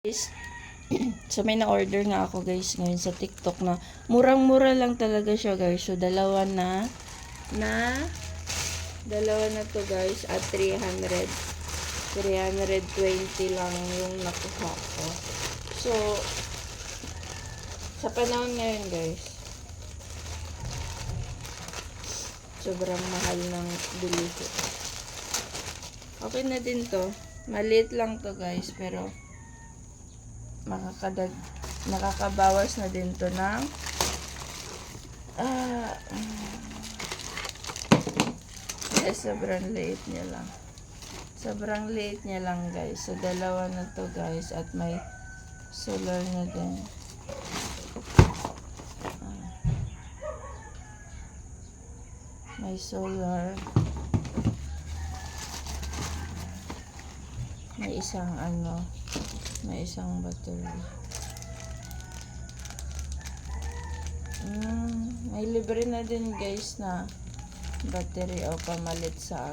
Guys, so may na-order nga ako guys ngayon sa TikTok na murang-mura lang talaga siya guys. So dalawa na to guys at 320 lang yung nakuha ko. So sa panahon ngayon guys, sobrang mahal ng bilihin. Okay na din to. Maliit lang to guys, pero nakakabawas na din to ng sobrang liit niya lang guys. So dalawa na to guys at may solar na din. May solar, may isang battery. May libre na din guys na battery o pamalit sa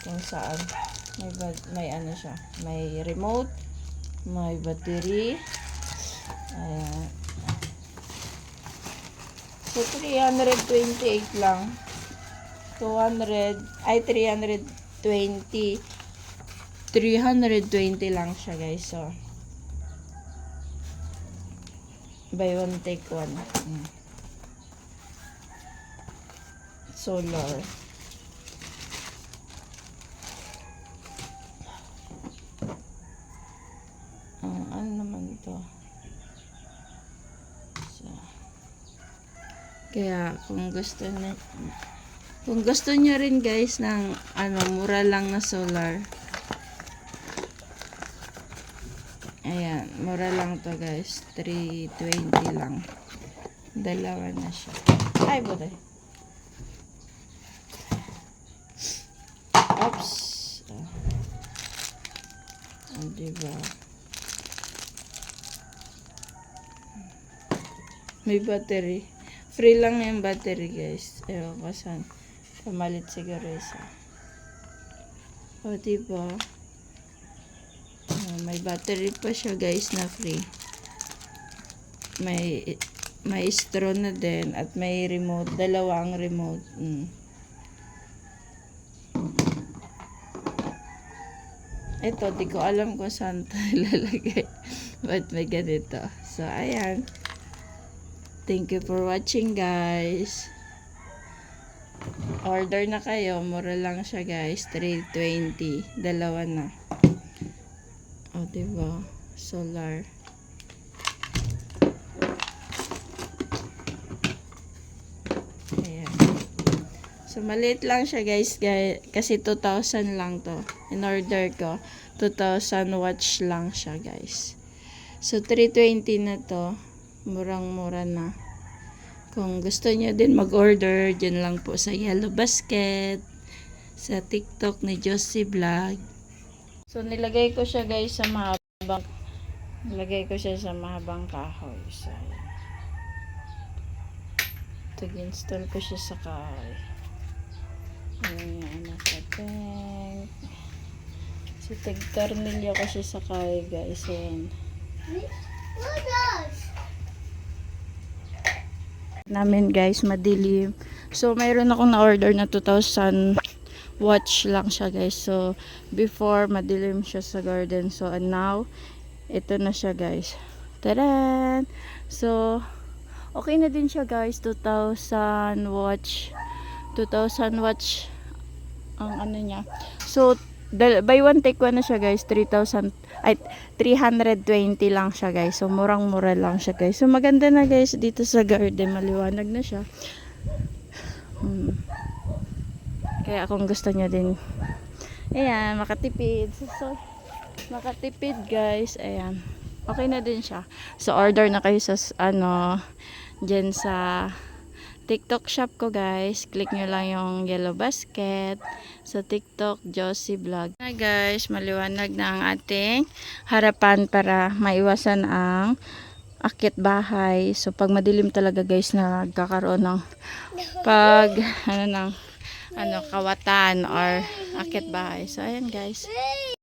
kung saan may siya, may remote, may battery. Ayan. So 328 lang. 320 lang siya guys. So buy one take one. Solar. Ano naman to? So, kaya kung gusto niyo rin guys ng mura lang na solar, ayan, mura lang to guys, 320 lang. Dalawa na siya. Ay, buday. Oops. Diba? May battery. Free lang yung battery guys. Ewan ko saan. Pamalit siguro isa. O diba? May battery pa siya guys na free. May straw na din at may remote. Dalawang remote. Ito, di ko alam kung saan ito ilalagay. But may ganito. So, ayan. Thank you for watching guys. Order na kayo. Mura lang siya guys. 320. Dalawa na. O, diba? Solar. Ayan. So, maliit lang siya guys. Kasi 2,000 lang to. In order ko, 2,000 watch lang siya guys. So, 320 na to. Murang-mura na. Kung gusto niyo din mag-order, dyan lang po sa Yellow Basket, sa TikTok ni Josie Vlog. So, nilagay ko siya guys sa mahabang kahoy. So, install ko siya sa kahoy. Ayan, nakating. So, tag-tornilyo ko siya sa kahoy guys. Ayan. Namin guys, madilim. So, mayroon akong na-order na 2,000 watch lang siya guys. So, before, madilim siya sa garden. So, and now, ito na siya guys. Taran! So, okay na din siya guys. 2,000 watch. 2,000 watch ang niya. So, buy one take one na siya guys. 320 lang siya guys. So murang-mura lang siya guys. So maganda na guys dito sa garden, maliwanag na siya. Kaya kung gusto niyo din, ayan, makatipid. So makatipid guys, ayan. Okay na din siya. So order na kayo sa diyan sa TikTok shop ko guys. Click nyo lang yung Yellow Basket. Sa TikTok, Josie Vlog. Na guys, maliwanag na ang ating harapan para maiwasan ang akit bahay. So pag madilim talaga guys, nagkakaroon ng kawatan or akit bahay. So ayan guys.